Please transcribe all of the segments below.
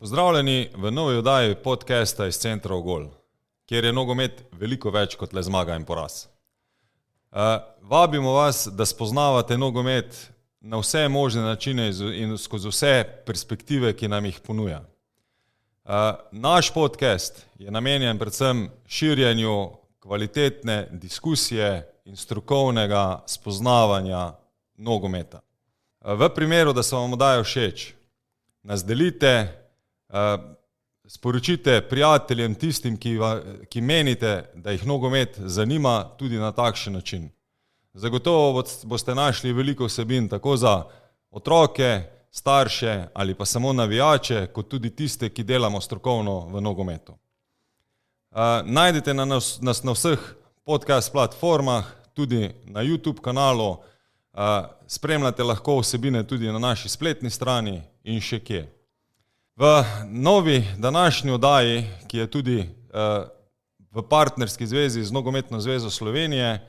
Pozdravljeni v novi oddaji podcasta iz centra Ogol, kjer je nogomet veliko več kot le zmaga in poraz. Vabimo vas, da spoznavate nogomet na vse možne načine in skozi vse perspektive, ki nam jih ponuja. Naš podcast je namenjen predvsem širjenju kvalitetne diskusije in strokovnega spoznavanja nogometa. V primeru, da se vam oddaja všeč, nas delite, sporočite prijateljem, tistim, ki menite, da jih nogomet zanima tudi na takšen način. Zagotovo boste našli veliko vsebin tako za otroke, starše ali pa samo navijače, kot tudi tiste, ki delamo strokovno v nogometu. Najdete nas na vseh podcast platformah, tudi na YouTube kanalu, spremljate lahko vsebine tudi na naši spletni strani in še kje. V novi današnji oddaji, ki je tudi v partnerski zvezi z Nogometno zvezo Slovenije,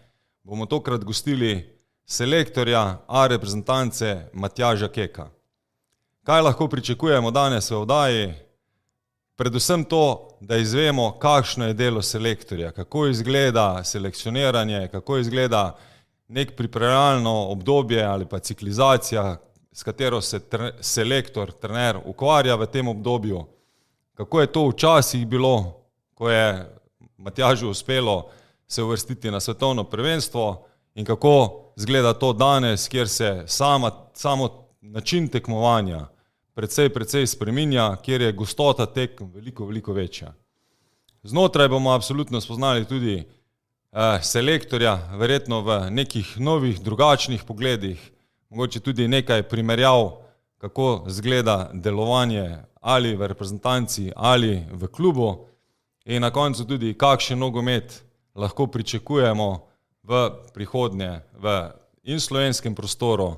bomo tokrat gostili selektorja A reprezentance Matjaža Keka. Kaj lahko pričakujemo danes v oddaji? Predvsem to, da izvemo, kakšno je delo selektorja, kako izgleda selekcioniranje, kako izgleda nek pripravljalno obdobje ali pa ciklizacija, s katero se selektor, trener ukvarja v tem obdobju, kako je to včasih bilo, ko je Matjažu uspelo se uvrstiti na svetovno prvenstvo in kako izgleda to danes, kjer se samo način tekmovanja precej spreminja, kjer je gostota tekem veliko večja. Znotraj bomo absolutno spoznali tudi selektorja, verjetno v nekih novih, drugačnih pogledih, mogoče tudi nekaj primerjav, kako izgleda delovanje ali v reprezentanci ali v klubu in na koncu tudi, kakšen nogomet lahko pričakujemo v prihodnje v in slovenskem prostoru,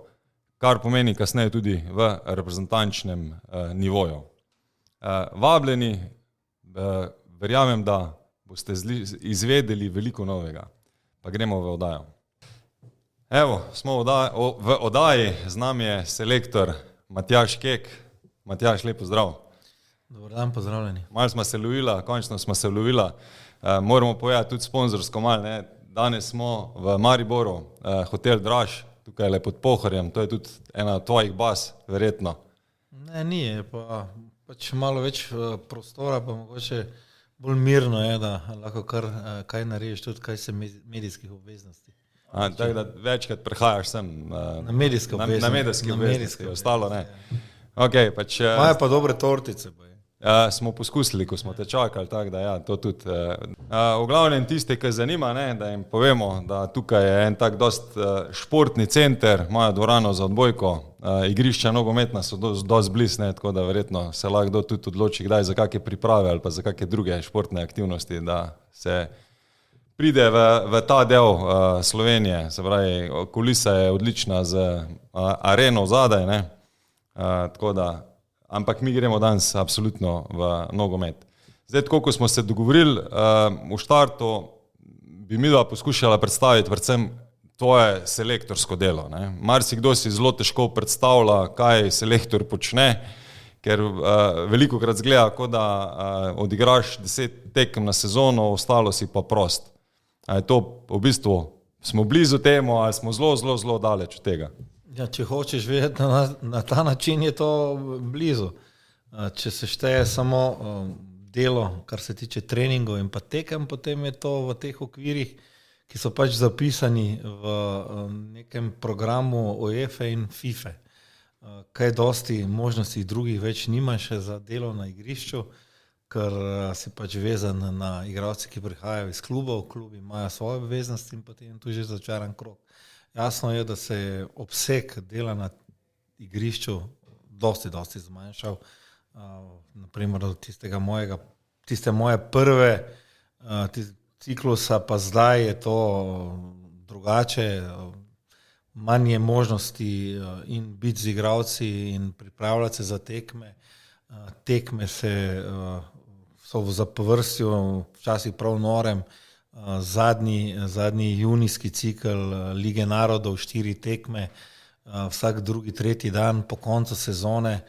kar pomeni kasneje tudi v reprezentančnem nivoju. Vabljeni, verjamem, da boste izvedeli veliko novega. Pa gremo v oddajo. Evo, smo v oddaji, z nami je selektor Matjaž Kek. Matjaž, lep pozdrav. Dobar dan, pozdravljeni. Malo smo se lovila, končno smo se lovila. Moramo povedati tudi sponzorsko malo, ne. Danes smo v Mariboru, hotel Draž, tukaj le pod Pohorjem, to je tudi ena od tvojih baz, verjetno. Ne, ni, je pa pač malo več prostora, pa mogoče bolj mirno je, da lahko kar kaj narediš, tudi kaj se medijskih obveznosti. Tako da večkrat prehajaš sem Na medijske obveznosti. Na medijske obveznosti, ostalo ne. Ok, pač... Imajo pa dobre tortice. Smo poskusili, ko smo te čakali, tako da ja, to tudi. V glavnem tiste, ki zanima, ne, da jim povemo, da tukaj je en tak dost športni center, imajo dvorano za odbojko, igrišča nogometna so dost blizu, ne, tako da verjetno se lahko tudi odloči kdaj za kakšne priprave ali pa za kakšne druge športne aktivnosti, da se pride v ta del Slovenije, se pravi, kulisa je odlična z areno zadaj, ne, tako da, ampak mi gremo danes absolutno v nogomet. Zdaj, tako ko smo se dogovorili v štartu, bi midva poskušala predstaviti predvsem tvoje selektorsko delo, ne. Marsikdo si zelo težko predstavlja, kaj selektor počne, ker velikokrat zgleda, kot da odigraš 10 tekem na sezono, ostalo si pa prost. A je to v bistvu, smo blizu temu ali smo zelo daleč od tega? Ja, če hočeš vedeti na ta način, je to blizu. Če se šteje samo delo, kar se tiče treningov in pa tekem, potem je to v teh okvirih, ki so pač zapisani v nekem programu UEFA in FIFA. Kaj dosti možnosti drugih več nimaš za delo na igrišču, ker si pač vezan na igralce, ki prihajajo iz klubov, klubi imajo svoje obveznosti in potem tu že začaran krog. Jasno je, da se je obseg dela na igrišču dosti zmanjšal. Naprimer od tiste moje prve ciklusa, pa zdaj je to drugače, manj je možnosti in biti z igralci in pripravljati se za tekme. Tekme so v zapovrstju, včasih prav norem, zadnji junijski cikel Lige narodov, 4 tekme, vsak drugi, tretji dan po koncu sezone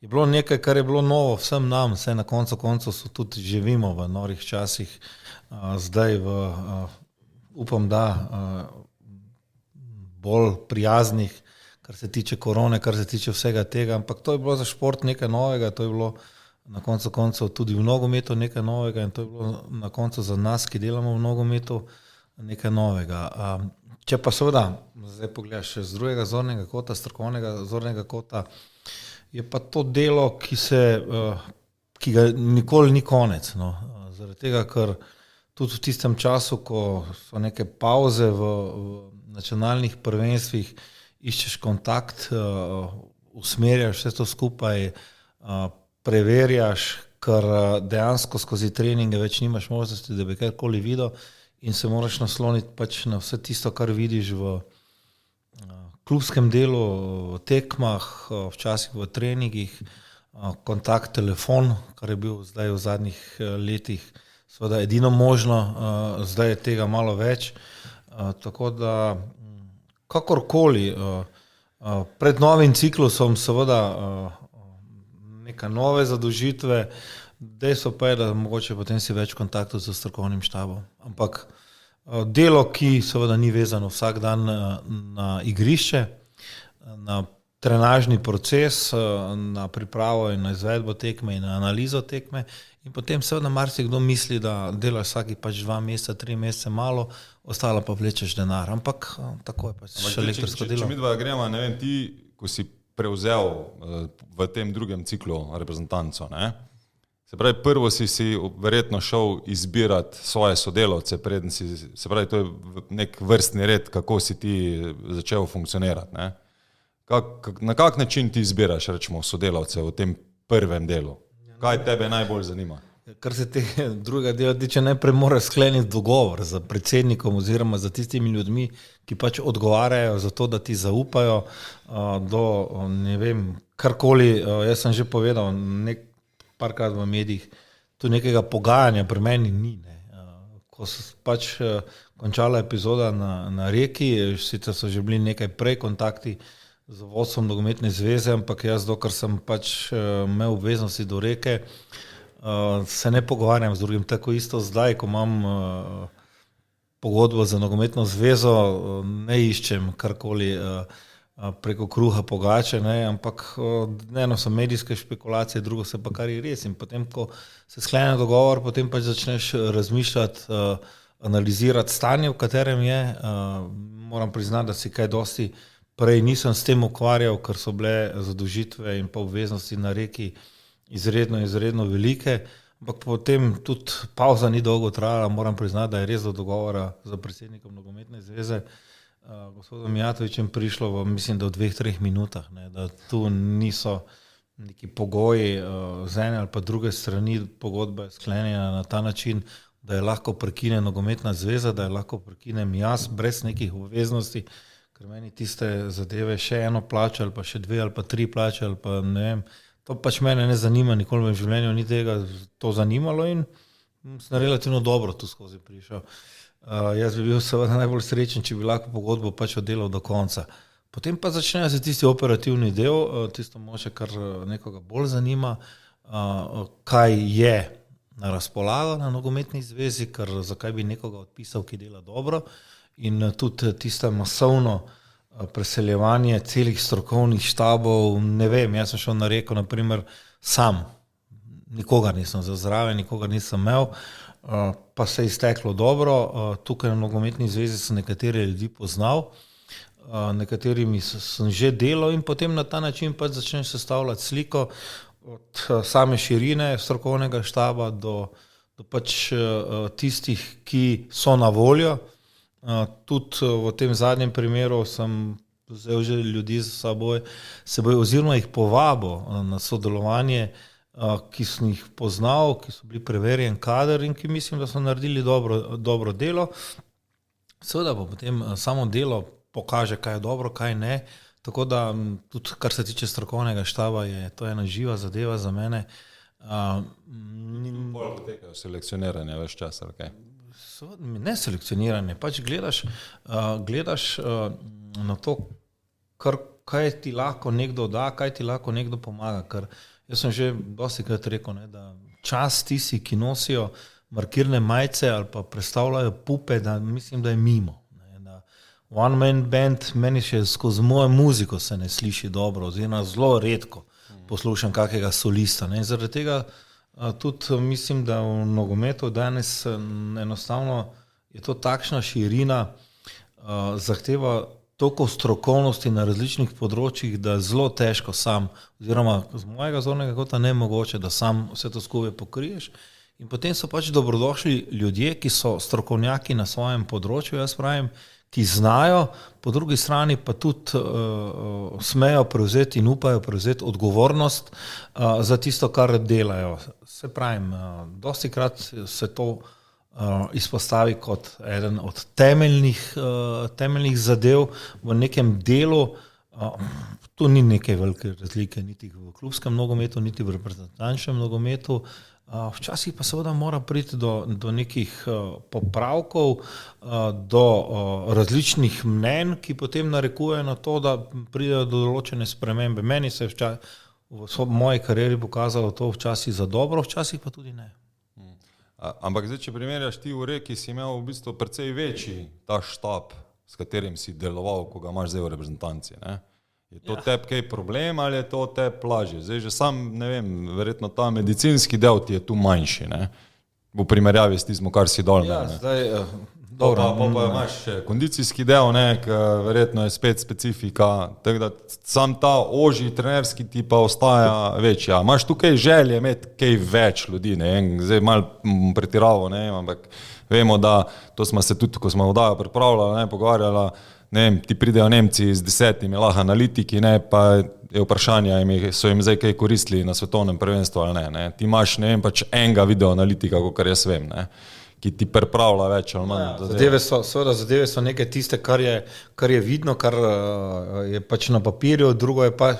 je bilo nekaj, kar je bilo novo vsem nam, vse na koncu so tudi živimo v norih časih, zdaj upam, da bolj prijaznih, kar se tiče korone, kar se tiče vsega tega, ampak to je bilo za šport nekaj novega, to je bilo na koncu tudi v nogometu nekaj novega in to je bilo na koncu za nas, ki delamo v nogometu, nekaj novega. Če pa seveda, zdaj pogledaš z drugega zornega kota, strokovnega zornega kota, je pa to delo, ki ga nikoli ni konec. No. Zaradi tega, ker tudi v tistem času, ko so neke pauze v nacionalnih prvenstvih, iščeš kontakt, usmerjaš vse to skupaj, preverjaš, ker dejansko skozi treninge več nimaš možnosti, da bi karkoli videl in se moraš nasloniti pač na vse tisto, kar vidiš v klubskem delu, v tekmah, včasih v treningih, kontakt, telefon, kar je bil zdaj v zadnjih letih seveda edino možno, zdaj je tega malo več, tako da kakorkoli, pred novim ciklusom seveda neka nove zadolžitve, dejstvo pa je, da mogoče potem si več kontaktov z strokovnim štabom. Ampak delo, ki seveda ni vezano vsak dan na igrišče, na trenažni proces, na pripravo in na izvedbo tekme in na analizo tekme in potem seveda marsikdo misli, da delaš vsaki pač 2 meseca, 3 mesece malo, ostalo pa vlečeš denar. Ampak tako je pač še elektrsko delo. Če midva gremo, ne vem, ti, ko si prevzel v tem drugem ciklu reprezentanco, ne? Se pravi, prvo si verjetno šel izbirati svoje sodelavce, preden se pravi, to je nek vrstni red, kako si ti začel funkcionirati, ne? Na kak način ti izbiraš, rečemo, sodelavce v tem prvem delu? Kaj tebe najbolj zanima? Kar se tega drugega dela tiče, najprej moraš skleniti dogovor z predsednikom oziroma za tistimi ljudmi, ki pač odgovarjajo za to, da ti zaupajo do, ne vem, karkoli, jaz sem že povedal parkrat v medijih, tu nekega pogajanja pri meni ni. Ne. Ko se pač končala epizoda na Reki, sicer so že bili nekaj prej kontakti z vodstvom nogometne zveze, ampak jaz, dokler sem pač imel obveznosti do Reke, se ne pogovarjam z drugim, tako isto zdaj, ko imam pogodbo za nogometno zvezo, ne iščem karkoli preko kruha pogače, ne, ampak eno so medijske špekulacije, drugo se pa kar je res in potem, ko se sklene dogovor, potem pač začneš razmišljati, analizirati stanje, v katerem je, moram priznati, da si kaj dosti prej nisem s tem ukvarjal, ker so bile zadolžitve in pa obveznosti na Reki izredno velike, ampak potem tudi pauza ni dolgo trajala, moram priznati, da je res do dogovora z predsednikom nogometne zveze gospodom Mijatovićem prišlo, mislim, da v 2-3 minutah, ne, da tu niso neki pogoji z ene ali pa druge strani, pogodba je sklenjena na ta način, da je lahko prekine nogometna zveza, da je lahko prekinem jaz brez nekih obveznosti, ker meni tiste zadeve še eno plače ali pa še 2 ali pa 3 plače ali pa ne vem, to pač mene ne zanima, nikoli v življenju ni tega to zanimalo in sem relativno dobro tu skozi prišel. Jaz bi bil seveda najbolj srečen, če bi lahko pogodbo pač oddelal do konca. Potem pa začnejo se tisti operativni del, tisto moče, kar nekoga bolj zanima, kaj je na razpolago na nogometni zvezi, ker zakaj bi nekoga odpisal, ki dela dobro in tudi tisto masovno preseljevanje celih strokovnih štabov, ne vem, jaz sem šel na Reko, naprimer, sam, nikogar nisem zraven, nikogar nisem imel, pa se je izteklo dobro, tukaj na nogometni zvezi sem nekatere ljudi poznal, nekaterimi sem že delal in potem na ta način pač začneš sestavljati sliko od same širine strokovnega štaba do pač tistih, ki so na voljo. Tudi v tem zadnjem primeru sem vzel že ljudi za seboj oziroma jih povabil na sodelovanje, ki sem jih poznal, ki so bili preverjen kader in ki mislim, da so naredili dobro delo. Seveda pa potem samo delo pokaže, kaj je dobro, kaj ne. Tako da tudi, kar se tiče strokovnega štaba, je to ena živa zadeva za mene. Bolj potekajo selekcioniranje več časa, kaj? Ne selekcioniranje, pač gledaš na to, kaj ti lahko nekdo da, kaj ti lahko nekdo pomaga, ker Jaz sem že dosti krat rekel, ne, da čas tisti, ki nosijo markirne majice ali pa predstavljajo pupe, da mislim, da je mimo. Ne, da one man band meni še skozi mojo muziko se ne sliši dobro, oziroma zelo redko poslušam kakega solista. Ne, zaradi tega tudi mislim, da v nogometu danes enostavno je to takšna širina, zahteva toliko strokovnosti na različnih področjih, da zelo težko sam, oziroma z mojega zornega kota nemogoče, da sam vse to skupaj pokriješ. In potem so pač dobrodošli ljudje, ki so strokovnjaki na svojem področju, jaz pravim, ki znajo, po drugi strani pa tudi smejo prevzeti in upajo prevzeti odgovornost za tisto, kar delajo. Se pravim, dosti krat se to izpostavi kot eden od temeljnih zadev v nekem delu. Tu ni neke velike razlike, niti v klubskem nogometu, niti v reprezentančnem nogometu. Včasih pa seveda mora priti do nekih popravkov, do različnih mnenj, ki potem narekujejo na to, da pridejo do določene spremembe. Meni se je v moji karieri pokazalo to včasih za dobro, včasih pa tudi ne. Ampak zdaj, če primerjaš ti v Reki, si imel v bistvu precej večji ta štab, s katerim si deloval, ko ga imaš zdaj v reprezentanci, ne? Je to tebi kaj problem ali je to tebi lažje? Zdaj že sam, ne vem, verjetno ta medicinski del ti je tu manjši, ne? V primerjavi s tistim, kar si dol. Ja, ne? zdaj, Pa imaš še kondicijski del, ne, verjetno je spet specifika, tako da sam ta ožji trenerski ti pa ostaja večji. Imaš tukaj želje imeti kaj več ljudi, ne, zdaj malo pretiravo, ne, ampak vemo, da to smo se tudi, ko smo vdajo pripravljali, ne, pogovarjala, ne vem, ti pridejo Nemci z 10 lahko analitiki, ne, pa je vprašanje, so jim zdaj kaj koristili na svetovnem prvenstvu ali ne. Ti imaš, ne vem, pač enega videoanalitika, kakor jaz vem, ne, ki ti pripravlja več ali manj. Zadeve so nekaj tiste, kar je vidno, kar je pač na papirju, drugo je pa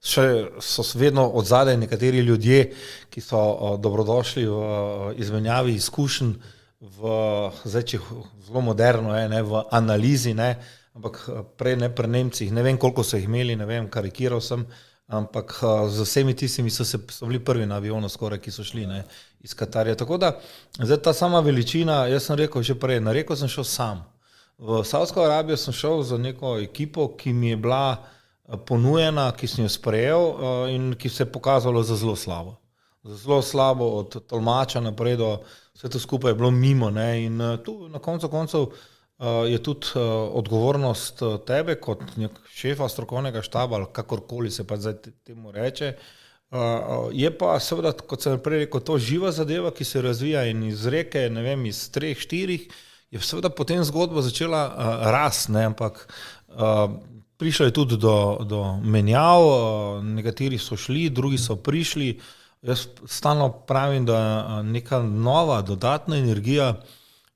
so vedno odzadaj nekateri ljudje, ki so dobrodošli v izmenjavi izkušenj, zdaj če zelo moderno je, ne, v analizi, ne, ampak prej ne pri Nemcih, ne vem koliko so jih imeli, ne vem, karikiral sem, ampak z vsemi tistimi so bili prvi na avionu skoraj, ki so šli, ne, iz Katarja. Tako da, zdaj ta sama veličina, jaz sem rekel že prej, na Reko sem šel sam. V Savdsko Arabijo sem šel za neko ekipo, ki mi je bila ponujena, ki sem jo sprejel in ki se je pokazalo za zelo slabo. Za zelo slabo, od tolmača naprej do vse to skupaj je bilo mimo, ne, in tu na koncu koncev je tudi odgovornost tebe kot šefa strokovnega štaba ali kakorkoli se pa zdaj temu reče. Je pa seveda, kot sem prej rekel, to živa zadeva, ki se razvija in iz Reke, ne vem, iz 3, 4, je seveda potem zgodba začela rast, ne, ampak prišlo je tudi do menjav, nekateri so šli, drugi so prišli. Jaz stalno pravim, da neka nova, dodatna energija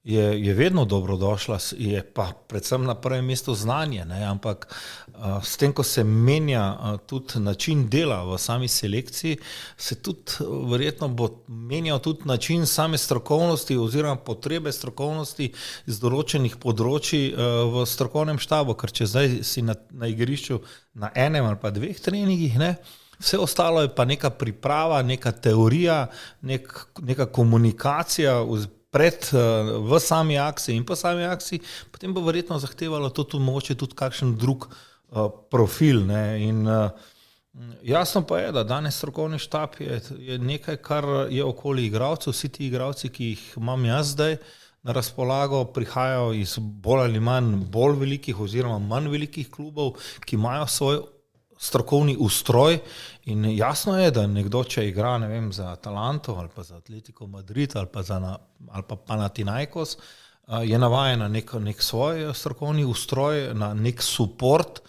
je vedno dobrodošla, je pa predvsem na prvem mestu znanje, ne, ampak s tem, ko se menja tudi način dela v sami selekciji, se tudi verjetno bo menjal tudi način same strokovnosti oziroma potrebe strokovnosti iz določenih področji v strokovnem štabu, ker če zdaj si na igrišču na enem ali pa 2 treningih, ne, vse ostalo je pa neka priprava, neka teorija, neka komunikacija v sami akciji in po sami akciji, potem bo verjetno zahtevalo to tudi mogoče tudi kakšen drug profil, ne, in jasno pa je, da danes strokovni štab je nekaj, kar je okoli igralcev, vsi ti igralci, ki jih imam jaz zdaj na razpolago, prihajajo iz bolj ali manj bolj velikih oziroma manj velikih klubov, ki imajo svoj strokovni ustroj in jasno je, da nekdo, če igra, ne vem, za Atalanto ali pa za Atletico Madrid ali pa Panathinaikos, je navajen na nek svoj strokovni ustroj, na nek support,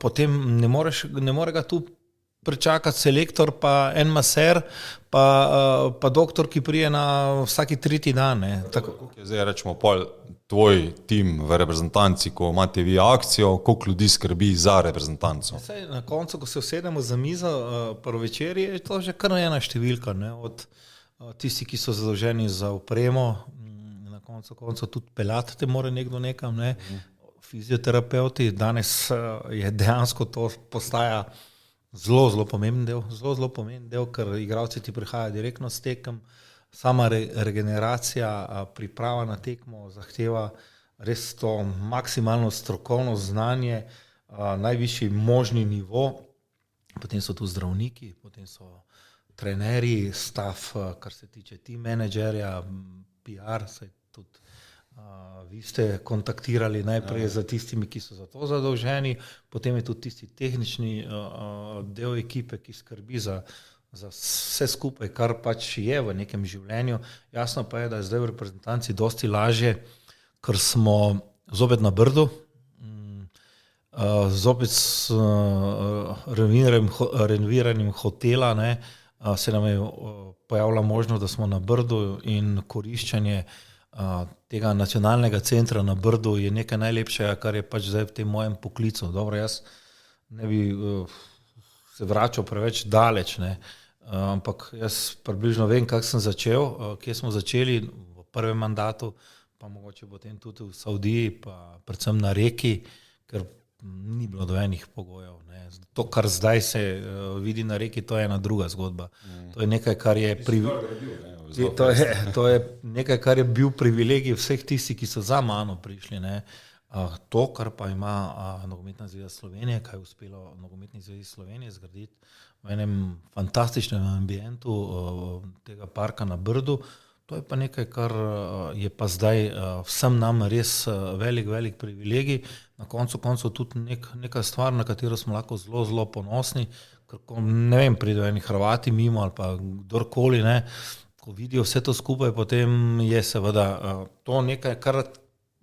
potem ne more ga tu pričakati selektor, pa en maser, pa doktor, ki prije na vsaki 3. dan. Kako je zdaj, rečemo, pol tvoj tim v reprezentanci, ko imate vi akcijo, koliko ljudi skrbi za reprezentanco? Na koncu, ko se usedemo za mizo prvo večerji, je to že kar ena številka, ne? Od tisti, ki so zadolženi za opremo, na koncu tudi peljati te mora nekdo nekam, ne? Fizioterapeuti, danes je dejansko to postaja zelo pomemben del, ker igralci ti prihajajo direktno s tekem, sama regeneracija, priprava na tekmo zahteva res to maksimalno strokovno znanje, najvišji možni nivo, potem so tu zdravniki, potem so trenerji, staff, kar se tiče team menedžerja, PR, se tudi vi ste kontaktirali najprej za tistimi, ki so za to zadolženi, potem je tudi tisti tehnični del ekipe, ki skrbi za vse skupaj, kar pač je v nekem življenju. Jasno pa je, da je zdaj v reprezentanci dosti lažje, ker smo zopet na Brdu, zopet s renoviranim hotela, ne, se nam je pojavila možnost, da smo na Brdu in koriščenje tega nacionalnega centra na Brdu je nekaj najlepšega, kar je pač zdaj v tem mojem poklicu. Dobro, jaz ne bi se vračal preveč daleč, ne, ampak jaz približno vem, kako sem začel, kje smo začeli v prvem mandatu, pa mogoče potem tudi v Saudiji, pa predvsem na Reki, ker ni bilo dojenih pogojev. Ne. To, kar zdaj se vidi na Reki, to je ena druga zgodba. To je nekaj, kar je to je nekaj, kar je bil privilegij vseh tistih, ki so za mano prišli. Ne. To, kar pa ima Nogometna zveza Slovenije, kaj je uspelo Nogometni zvezi Slovenije zgraditi v enem fantastičnem ambientu tega parka na Brdu, to je pa nekaj, kar je pa zdaj vsem nam res velik privilegij, na koncu tudi neka stvar, na katero smo lahko zelo ponosni, ker ne vem, pridejo eni Hrvati mimo ali pa kdorkoli, ne, ko vidijo vse to skupaj, potem je seveda to nekaj, kar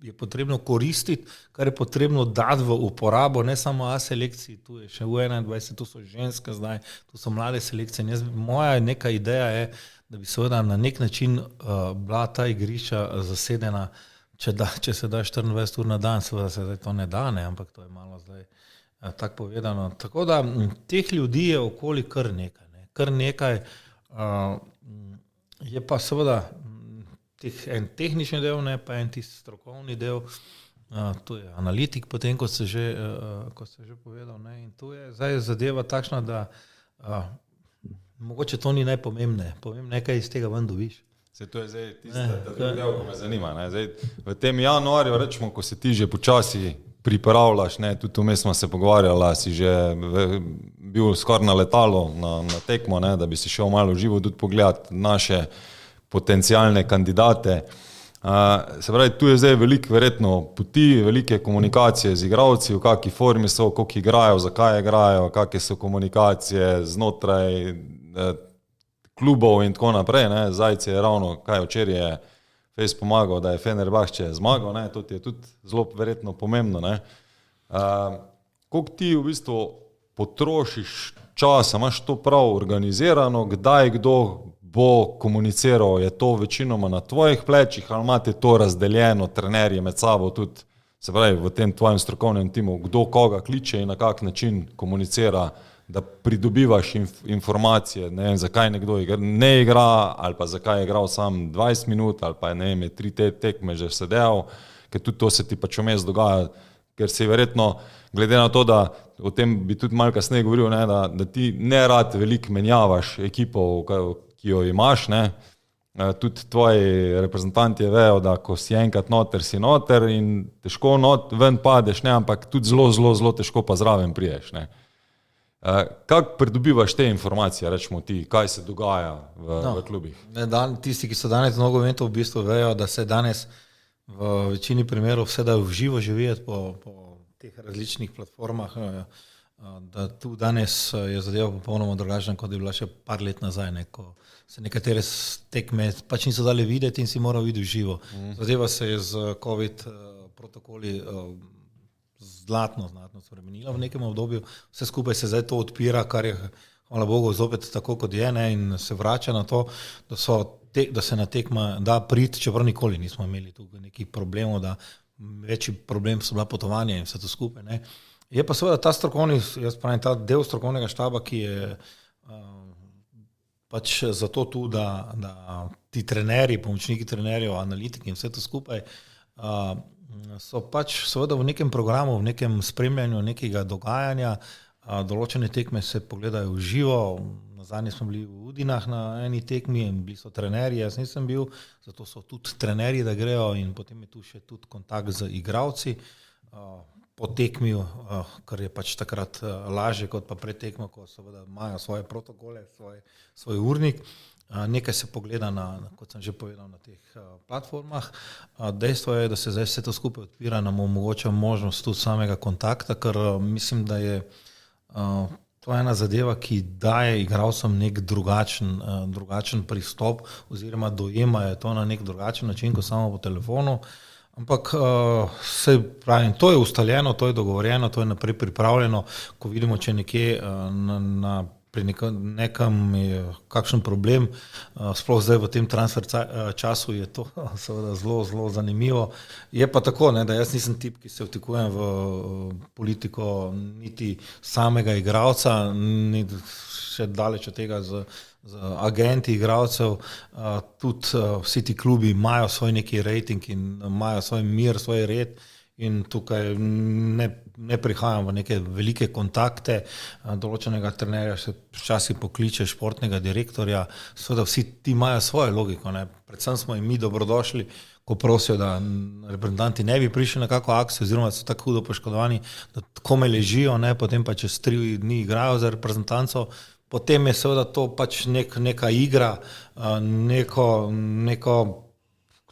je potrebno koristiti, kar je potrebno dati v uporabo, ne samo A selekciji, tu je še U21, tu so ženske zdaj, tu so mlade selekcije. Moja neka ideja je, da bi seveda na nek način bila ta igrišča zasedena, če se da 24 ur na dan, seveda se zdaj to ne da, ne, ampak to je malo zdaj tako povedano. Tako da teh ljudi je okoli kar nekaj. Ne. Kar nekaj je pa seveda en tehnični del, ne, pa en tisti strokovni del, to je analitik potem, kot ste že povedal. Ne, in tu je zdaj zadeva takšna, da mogoče to ni najpomembneje. Pomembno je, kaj iz tega ven dobiš. To je zdaj tisto, del, ko me zanima. Ne. Zdaj, v tem januarju, rečemo, ko se ti že počasi pripravljaš, ne, tudi vmes smo se pogovarjala, si že bil skoraj na letalo, na tekmo, ne, da bi si šel malo v živo tudi pogledati naše potencialne kandidate. Se pravi, tu je zdaj veliko verjetno poti, velike komunikacije z igralci, v kakšni formi so, koliko igrajo, zakaj igrajo, kakšne so komunikacije znotraj klubov in tako naprej. Ne. Zajc je ravno, včeraj je Fejs pomagal, da je Fenerbahče zmagal, ne. To je tudi zelo verjetno pomembno. Ne. Koliko ti v bistvu potrošiš časa, imaš to prav organizirano, kdaj kdo bo komuniciral, je to večinoma na tvojih plečih ali imate to razdeljeno, trenerji med sabo tudi, se pravi v tem tvojem strokovnem timu, kdo koga kliče in na kak način komunicira, da pridobivaš informacije, ne vem, zakaj nekdo ne igra ali pa zakaj je igral sam 20 minut ali pa ne vem, je 3 tekme že sedel, ker tudi to se ti pač vmes dogaja, ker si verjetno, glede na to, da o tem bi tudi malo kasneje govoril, ne, da ti ne rad veliko menjavaš ekipo, ki jo imaš, ne. Tudi tvoji reprezentanti vejo, da ko si enkrat noter, si noter in težko ven padeš, ne, ampak tudi zelo težko pa zraven priješ. Ne. Kako pridobivaš te informacije, rečemo ti, kaj se dogaja v klubih? Tisti, ki so danes v nogometu, v bistvu vejo, da se danes v večini primerov vse da v živo živeti po teh različnih platformah, da tu danes je zadeva popolnoma drugačna, kot je bila še par let nazaj, ne, ko se nekatere tekme pač niso dali videti in si moral videti v živo. Zadeva se je z COVID protokoli znatno spremenila v nekem obdobju. Vse skupaj se zdaj to odpira, kar je, hvala Bogu, zopet tako, kot je, ne, in se vrača na to, da se na tekma da priti, čeprav nikoli nismo imeli tukaj nekih problemov, da večji problem so bila potovanja in vse to skupaj. Ne. Je pa seveda ta strokovni, jaz pravim, ta del strokovnega štaba, ki je pač zato tu, da ti trenerji, pomočniki trenerjev, analitiki in vse to skupaj so pač seveda v nekem programu, v nekem spremljanju nekega dogajanja, Določene tekme se pogledajo v živo. Nazadnje smo bili v Udinah na eni tekmi in bili so trenerji, jaz nisem bil, zato so tudi trenerji, da grejo, in potem je tu še tudi kontakt z igralci po tekmi, kar je pač takrat lažje kot pa pred tekmo, ko seveda imajo svoje protokole, svoj urnik. Nekaj se pogleda kot sem že povedal, na teh platformah. Dejstvo je, da se zdaj vse to skupaj odpira, nam omogoča možnost tudi samega kontakta, ker mislim, da je to ena zadeva, ki daje igralcem nek drugačen pristop oziroma dojemajo to na nek drugačen način, kot samo po telefonu. Ampak se pravim, to je ustaljeno, to je dogovorjeno, to je naprej pripravljeno. Ko vidimo, če nekje pri nekam je kakšen problem, sploh zdaj v tem transfer času je to seveda zelo, zelo zanimivo. Je pa tako, ne, da jaz nisem tip, ki se vtikujem v politiko niti samega igralca, ni še daleč od tega z agenti igralcev. Tudi vsi ti klubi imajo svoj neki rating in imajo svoj mir, svoj red. In tukaj ne prihajam v neke velike kontakte, določenega trenerja se včasih pokliče, športnega direktorja, seveda vsi ti imajo svojo logiko, ne. Predvsem smo jim mi dobrodošli, ko prosijo, da reprezentanti ne bi prišli na kakšno akcijo oziroma so tako hudo poškodovani, da komaj ležijo, ne, potem pa čez 3 dni igrajo za reprezentanco. Potem je seveda to pač neka igra,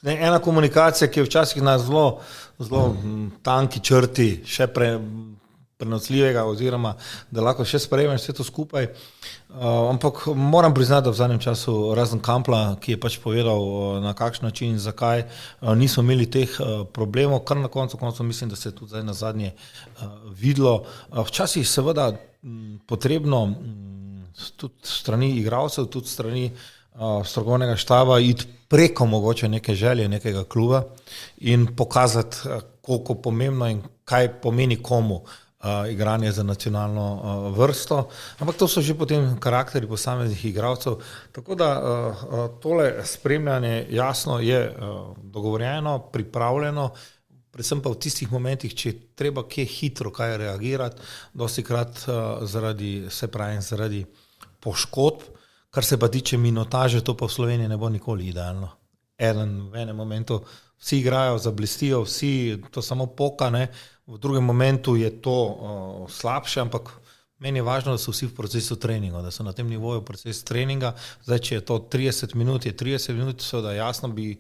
ena komunikacija, ki je včasih na zelo tanki črti še prenosljivega oziroma da lahko še sprejmeš vse to skupaj. Ampak moram priznati, da v zadnjem času, razen Kampla, ki je pač povedal na kakšen način in zakaj, nismo imeli teh problemov, kar na koncu mislim, da se je tudi zdaj nazadnje videlo. Včasih seveda potrebno tudi strani igralcev, tudi strani strokovnega štaba iti preko mogoče neke želje nekega kluba in pokazati, koliko pomembno in kaj pomeni komu igranje za nacionalno vrsto. Ampak to so že potem karakteri posameznih igralcev. Tako da tole spremljanje jasno je dogovorjeno, pripravljeno, predvsem pa v tistih momentih, če je treba kje hitro kaj reagirati, dostikrat zaradi poškodb. Kar se pa tiče minutaže, to pa v Sloveniji ne bo nikoli idealno. V enem momentu vsi igrajo, zablestijo, vsi to samo poka, ne. V drugem momentu je to slabše, ampak meni je važno, da so vsi v procesu treninga, da so na tem nivoju proces treninga. Zdaj, če je to 30 minut, je 30 minut, seveda jasno bi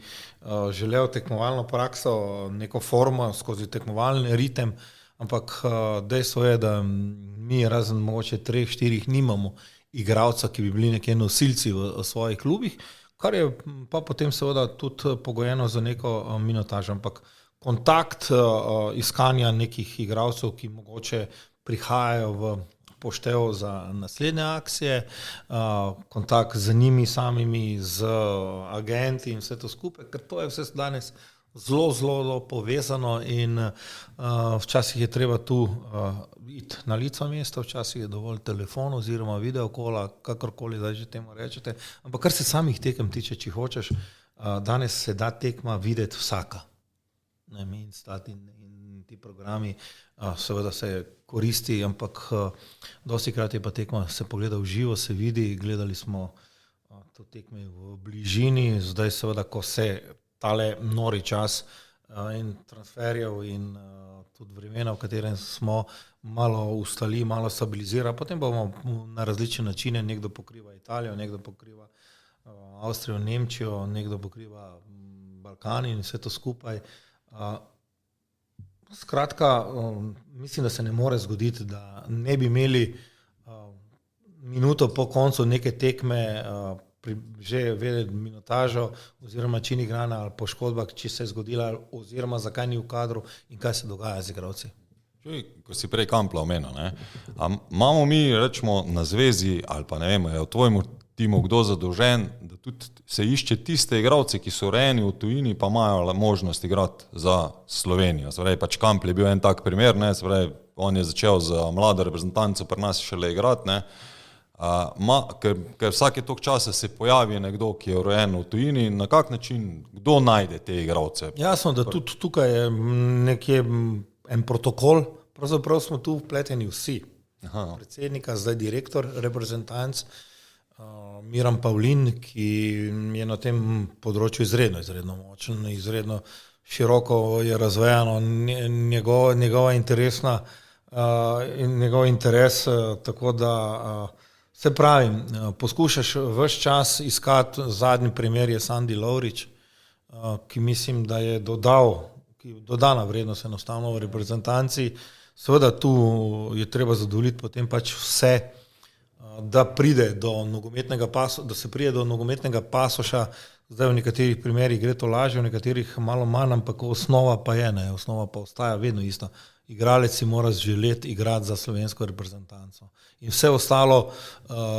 želel tekmovalno prakso, neko formo skozi tekmovalni ritem, ampak dejstvo je, da mi razen mogoče 3-4 nimamo igralca, ki bi bili nekje nosilci v svojih klubih, kar je pa potem seveda tudi pogojeno za neko minutažo, ampak kontakt iskanja nekih igralcev, ki mogoče prihajajo v poštev za naslednje akcije, kontakt z njimi samimi, z agenti in vse to skupaj, ker to je vse danes zelo, zelo povezano in včasih je treba tu iti na lico mesta, včasih je dovolj telefon oziroma videokola, kakorkoli zdaj že temu rečete. Ampak kar se samih tekem tiče, če hočeš, danes se da tekma videti vsaka. Instat in ti programi seveda se koristi, ampak dostikrat je pa tekma, se pogleda v živo, se vidi, gledali smo to tekme v bližini, zdaj seveda, ko se tale nori čas in transferjev in tudi vremena, v katerem smo, malo ustali, malo stabilizira, potem bomo na različne načine, nekdo pokriva Italijo, nekdo pokriva Avstrijo, Nemčijo, nekdo pokriva Balkan in vse to skupaj. Skratka, mislim, da se ne more zgoditi, da ne bi imeli minuto po koncu neke tekme že vedeti minutažo oziroma čin igranja ali poškodba, če se je zgodila oziroma zakaj ni v kadru in kaj se dogaja z igralci. Ko si prej Kampla omenil, imamo mi, rečemo, na zvezi ali pa ne vem, je v tvojemu timu kdo zadolžen, da tudi se išče tiste igralce, ki so rejeni v tujini, pa imajo možnost igrati za Slovenijo. Zdaj, pač Kampl je bil en tak primer, zdaj, on je začel za mlado reprezentanco, pri nas šele igrati, ker vsake toliko časa se pojavi nekdo, ki je rojen v tujini, na kak način, kdo najde te igralce? Jasno, da tudi tukaj je nekje en protokol, pravzaprav smo tu vpleteni vsi. predsednika, zdaj direktor reprezentanc, Miran Pavlin, ki je na tem področju izredno močen, izredno široko je razvejano njegova interesna in njegov interes, tako da se pravim, poskušaš vse čas iskati, zadnji primer je Sandi Lovrič, ki mislim, da je dodana vrednost enostavno v reprezentanci. Seveda tu je treba zadovoljiti potem pač vse, da pride do nogometnega pasoša. Zdaj v nekaterih primerih gre to lažje, v nekaterih malo manj, ampak osnova pa je, osnova pa ostaja vedno ista. Igralec si mora želeti igrati za slovensko reprezentanco. In vse ostalo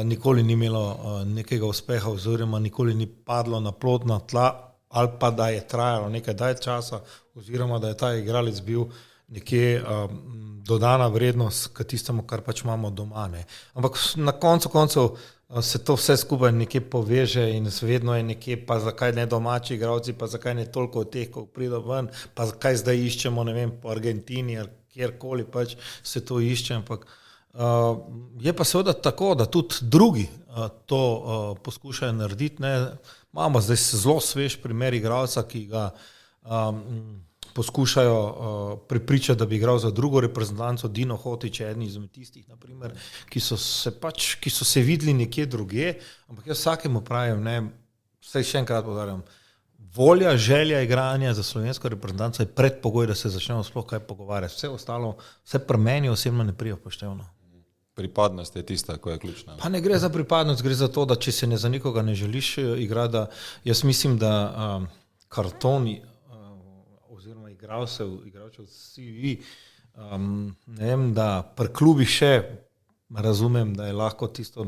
nikoli ni imelo nekega uspeha oziroma nikoli ni padlo na plodna tla ali pa da je trajalo nekaj dalj časa oziroma da je ta igralec bil nekje dodana vrednost k tistemu, kar pač imamo doma. Ne. Ampak na koncu koncev se to vse skupaj nekje poveže in vedno je nekje, pa zakaj ne domači igralci, pa zakaj ne toliko od teh, ko pride ven, pa zakaj zdaj iščemo, ne vem, po Argentini ali kjerkoli pač se to išče, ampak je pa seveda tako, da tudi drugi to poskušajo narediti. Ne. Imamo zdaj zelo svež primer igralca, ki ga poskušajo prepričati, da bi igral za drugo reprezentanco, Dino Hotić, eden izmed tistih, naprimer, ki so se videli nekje drugje, ampak jaz vsakemu pravim, vsaj še enkrat poudarjam, volja, želja igranja za slovensko reprezentanco je predpogoj, da se začnemo sploh kaj pogovarjati. Vse ostalo, vse pri meni osebno ne pride poštevno. Pripadnost je tista, ko je ključna. Pa ne gre za pripadnost, gre za to, da če se za nikoga ne želiš igrati, jaz mislim, da kartoni oziroma igralcev CV, ne vem, da pri klubih še razumem, da je lahko tisto